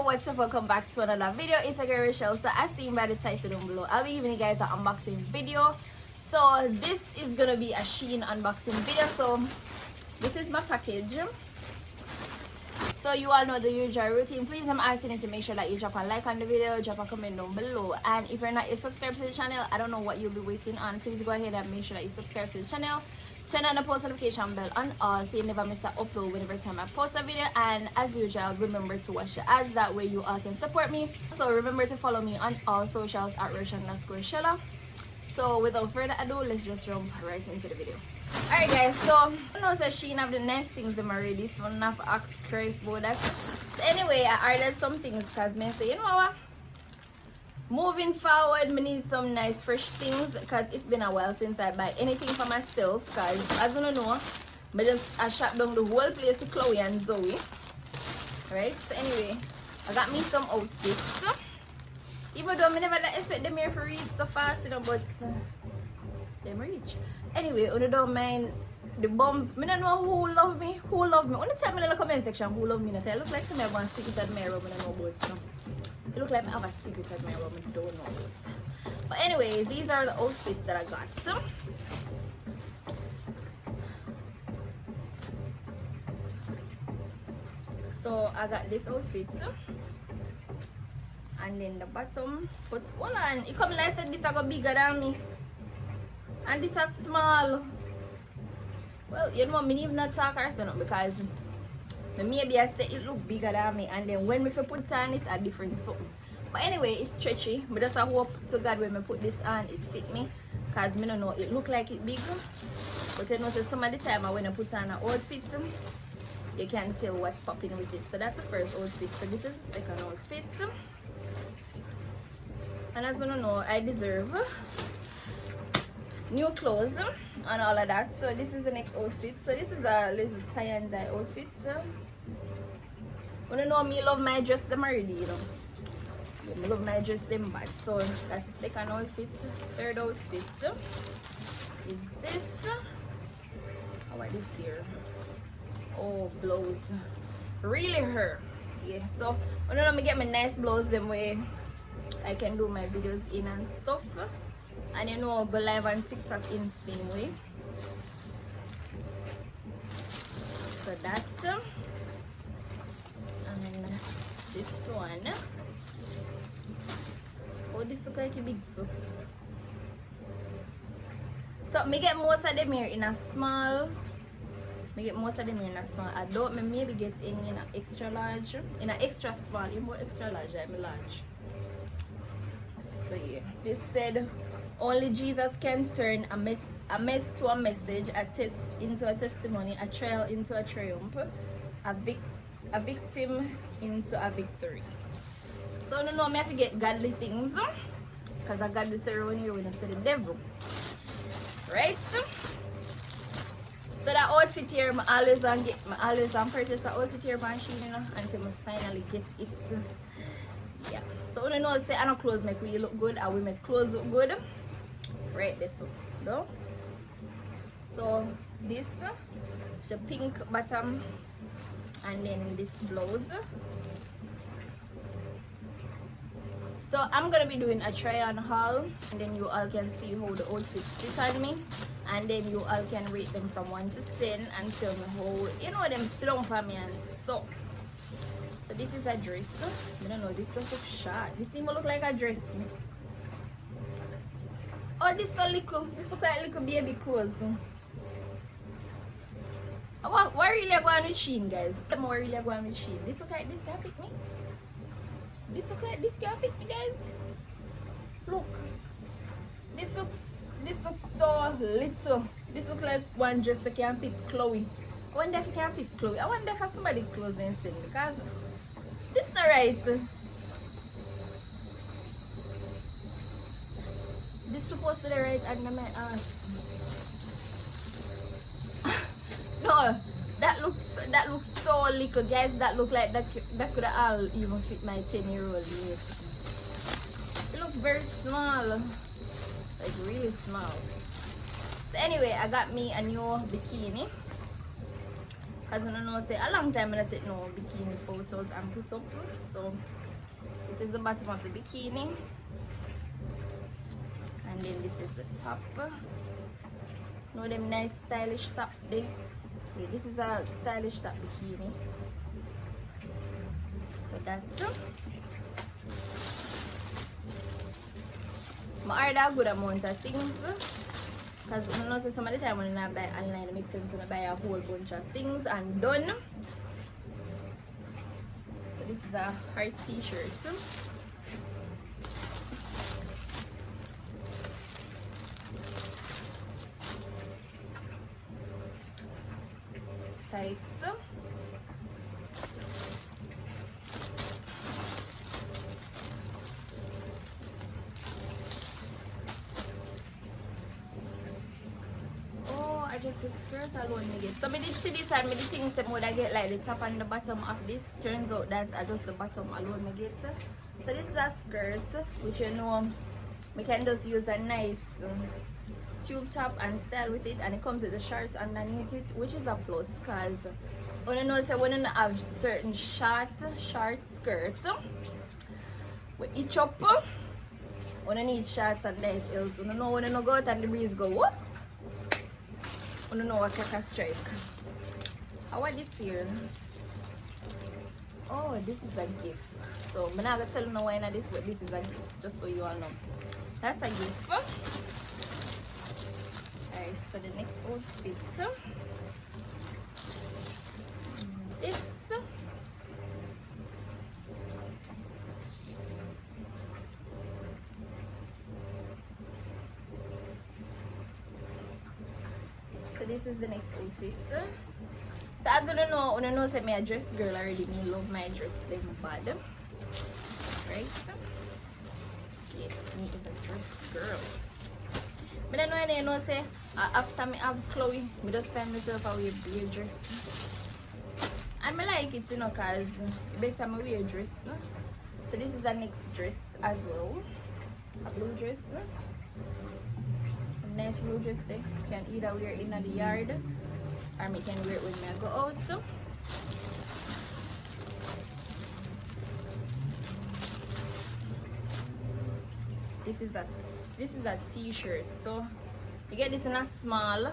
what's up, welcome back to another video. It's a girl Rochelle. So as seen by the title down below, I'll be giving you guys an unboxing video. So this is gonna be a SHEIN unboxing video. So this is my package. So you all know the usual routine. Please, I'm asking you to make sure that you drop a like on the video, drop a comment down below, and if you're not yet subscribed to the channel, I don't know what you'll be waiting on. Please go ahead and make sure that you subscribe to the channel. Turn on the post notification bell on all so you never miss an upload whenever time I post a video. And as usual, remember to watch the ads, that way you all can support me. So remember to follow me on all socials at Rochelle_Shella. So without further ado, let's just jump right into the video. Alright guys, so I know that SHEIN have the nice things them already, so I'm not ask Christ about that. So anyway, I ordered some things because I say, you know what? Moving forward, I need some nice fresh things because it's been a while since I buy anything for myself. Because as you know, I shop down the whole place to Chloe and Zoe. Right? So anyway, I got me some outfits. Even though I never expect them here to reach so fast, you know, but them reach. Anyway, I don't mind the bomb. I don't know who love me. Who love me? Only tell me in the comment section who love me. I look like some everyone secret admirer when I know about some. It look like I have a secret admirer when I don't know about. But anyway, these are the outfits that I got. So I got this outfit. And then the bottom, but hold on, it come like I said this I got bigger than me. And this is small. Well, you know, me even not talk or something because maybe I say it look bigger than me, and then when we put it on, it's a different something. But anyway, it's stretchy. But just I hope to God when I put this on, it fit me. Because I don't know, it look like it big. But you know, so some of the time when I put on an outfit, you can tell what's popping with it. So that's the first outfit. So this is the second outfit. And as you know, I deserve new clothes and all of that. So this is the next outfit. So this is a little tie and dye outfit. You know me love my dress them already, you know. I love my dress them bad. So that's the second outfit. Third outfit is this. How about this here? Oh, blouse. Really her. Yeah. So you know me get my nice blouse them way I can do my videos in and stuff. And you know I'll go live on TikTok in the same way. So that's and this one. Oh, this look like a big so. So me get most of them here in a small. Me get most of them here in a small. I don't me maybe get any in an extra large. In an extra small, you more extra large, I'm large. So yeah, this said only Jesus can turn a mess to a message, a test into a testimony, a trial into a triumph, a victim into a victory. So no, me have to get godly things because I got this around here when I say the devil. Right? So that outfit here, I always purchase the outfit here on SHEIN, you know, until I finally get it. Yeah. So you know, say I don't clothes make we look good, and we make clothes look good. Right this up, no? So this the pink bottom, and then this blouse. So I'm gonna be doing a try on haul, and then you all can see how the outfits fit on me, and then you all can rate them from 1 to 10 and tell me how you know them sit down for me and so. So this is a dress. I don't know, this dress looks short. This seems to look like a dress. Oh, this so little. This look like little baby clothes. Why really are going with SHEIN, guys? Why really are going with SHEIN? This look like this can fit me. This look like this can fit me, guys. Look. This looks so little. This look like one dress that can fit Chloe. I wonder if it can fit Chloe. I wonder if somebody clothes inside because this is not right. This supposed to be right under my ass. No, that looks so little, guys. That look like that could all even fit my 10-year-old niece. It looks very small, like really small. So anyway, I got me a new bikini. Because I don't know, say a long time I said no bikini photos and put up. So this is the bottom of the bikini, and then this is the top. Know them nice stylish top there. Okay, this is a stylish top bikini. So that's I ordered a good amount of things, because you know, so some of the time when I buy online, it makes sense when I buy a whole bunch of things and done. So this is a heart t-shirt. Tights. Just a skirt alone me get. So I did see this and me the things that would I get like the top and the bottom of this. Turns out that I just the bottom alone me get. So this is a skirt, which you know we can just use a nice tube top and style with it, and it comes with the shorts underneath it, which is a plus, because when you know, so when you have certain short skirts with each up, when you need shorts and nice heels, when you know when you go out and the breeze go whoop, when you know what take a strike. How are this here? Oh, this is a gift. So I'm not gonna tell you no why not this, but this is a gift, just so you all know. That's a gift. Alright, so the next outfit. This. So this is the next outfit. So as you know, say me a dress girl already. Me love my dress them bad. Right? Yeah, me is a dress girl. But then you know say after me have Chloe, me just find myself a wear bare dress. And I like it, you know, cause it better me wear dress. So this is the next dress as well. A blue dress. A nice blue dress there. You can either wear it in the yard, or me can wear it when I go out. So this is a t-shirt. So you get this in a small,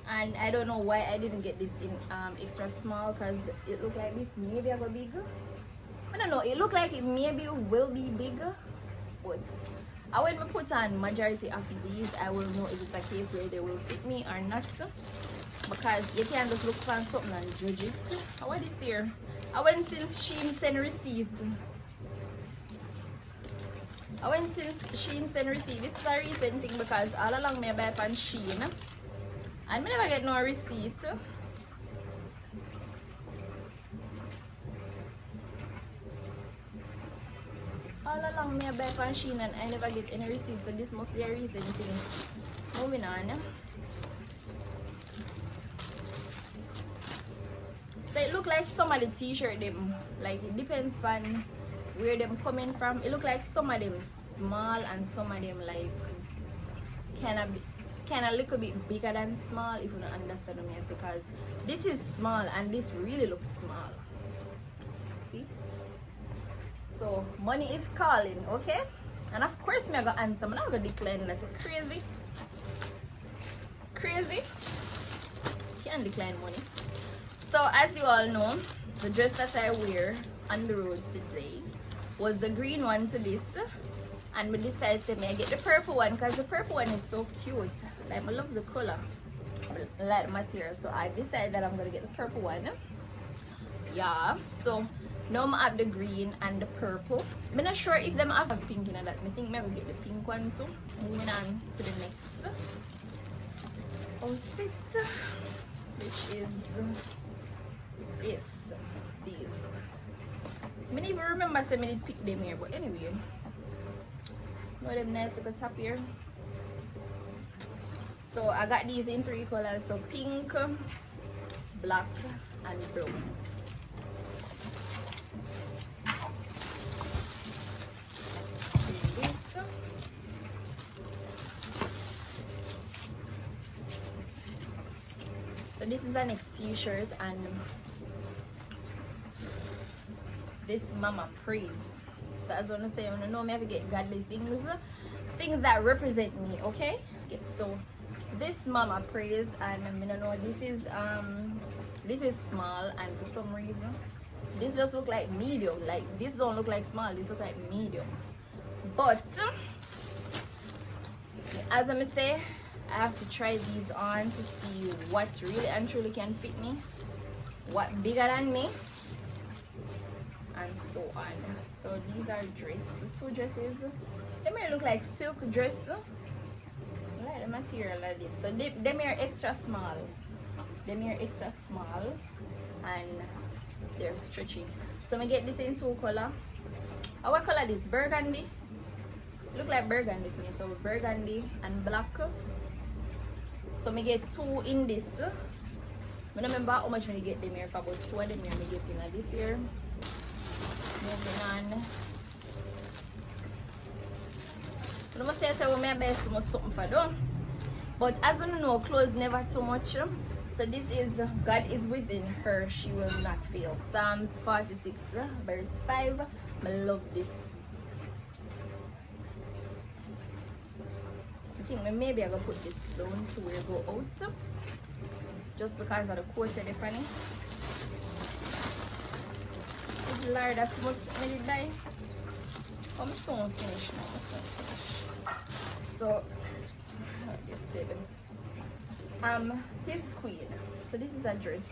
and I don't know why I didn't get this in extra small, because it look like this maybe I go big. I don't know, it look like it maybe will be bigger, but when I put on majority of these, I will know if it's a case where they will fit me or not, because you can't just look for something and judge it. How is this here? I went since SHEIN send receipt. This is a recent thing, because all along me I buy on SHEIN and me never get no receipt. All along me I buy on SHEIN and I never get any receipt, so this must be a recent thing. Moving on. So it look like some of the t-shirt them, like it depends on where them coming from. It look like some of them small and some of them like kind of little bit bigger than small, if you don't understand me, because this is small and this really looks small. See? So money is calling, okay? And of course me I gonna answer. I'm not gonna decline. That's crazy. Can't decline money. So as you all know, the dress that I wear on the road today was the green one to this, and we decided to get the purple one, because the purple one is so cute. Like, I love the color, I like the material, so I decided that I'm gonna get the purple one. Yeah, so now I have the green and the purple. I'm not sure if them have pink in that. I think maybe get the pink one too. Moving on to the next outfit, which is these. I don't even remember saying I did pick them here, but anyway, know them nice little top here. So I got these in 3 colors, so pink, black, and brown. So this is the next t-shirt, and this Mama Praise. So as I wanna say, I wanna know me have to get godly things that represent me, okay? So this mama praise, and I don't know, this is small, and for some reason this just look like medium. Like this don't look like small, this look like medium. But as I say, I have to try these on to see what really and truly can fit me, what bigger than me, and so on. So these are two dresses. They may look like silk dress. I like the material like this. So they are extra small. They are extra small and they're stretchy. So I get this in two color. What color is burgundy? Look like burgundy to me. So burgundy and black. So I get two in this. I don't remember how much I get them here for, about two of them here I get in this year. Moving on. I must say I my best to make something for them. But as you know, clothes never too much. So this is God is within her, she will not fail. Psalms 46 verse 5. I love this. I think maybe I gonna put this down to where it go out. Just because of the quoted the funny. Lord, that's what I did die. I'm soon finished now. So this said his queen. So this is a dress.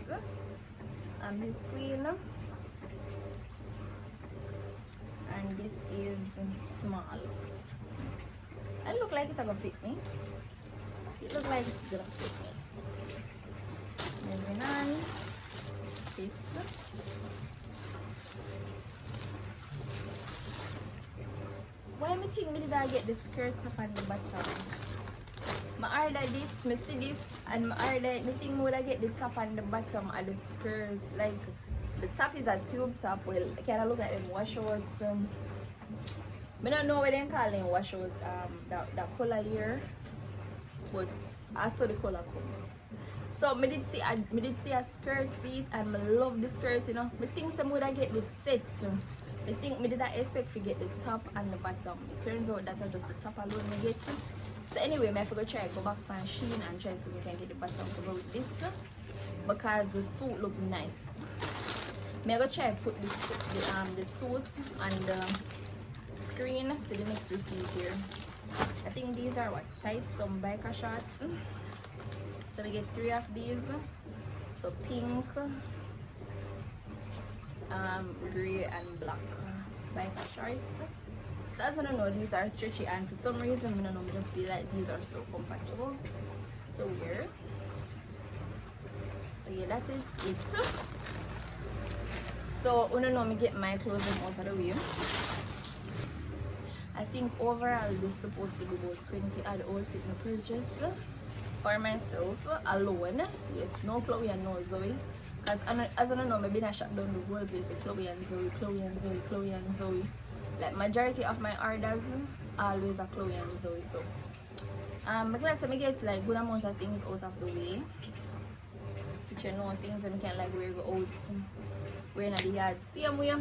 His queen. And this is small. It look like it's gonna fit me. It look like it's gonna fit me. Moving on. This. Why me think me did I get the skirt up on the bottom? I order this, me see this, and I order the thing would I get the top and the bottom of the skirt. Like the top is a tube top. Well, I kinda look like them washouts. I don't know what they call them washouts, that color here. But I saw the color come. So I did see a skirt fit, and I love the skirt, you know. I think some would I get the set. I think me did I expect to get the top and the bottom. It turns out that I just the top alone me get. So anyway, I have to go try go back to SHEIN and try so we can get the bottom to go with this because the suit look nice. I go try put the suit on the screen. So the next receipt here. I think these are what tights, some biker shorts. So we get 3 of these. So pink, gray and black biker shorts. So as I don't know, these are stretchy and for some reason I don't know, I just feel like these are so comfortable. So weird. So yeah, that is it. So I don't know, me get my clothing out of the way. I think overall this is supposed to be about 20 odd outfit I purchased for myself alone. Yes, no Chloe and no Zoe. Because as I don't know, I've been a shut down the whole place, Chloe and Zoe, Chloe and Zoe, Chloe and Zoe. Like majority of my orders always are Chloe and Zoe. So I'm glad to get like good amount of things out of the way. Which you know things that we can like wear go out. We're in the yard same way.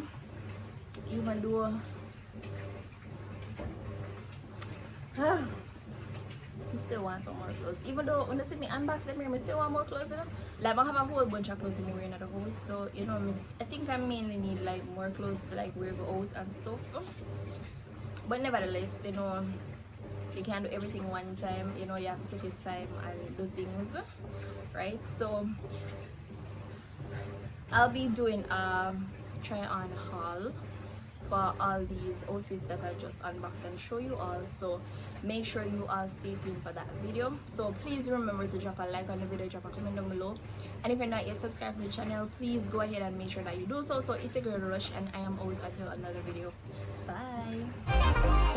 Even though I still want some more clothes. Even though when they see me unbox them here, I still want more clothes, you know? Like I have a whole bunch of clothes I'm wearing at the house. So, you know, I think I mainly need like more clothes to like wear go out and stuff. But nevertheless, you know, you can't do everything one time. You know, you have to take your time and do things, right? So I'll be doing a try on haul for all these outfits that I just unboxed and show you all. So make sure you all stay tuned for that video. So please remember to drop a like on the video, drop a comment down below, and if you're not yet subscribed to the channel, please go ahead and make sure that you do so. So it's your girl Rush, and I am always until another video. Bye.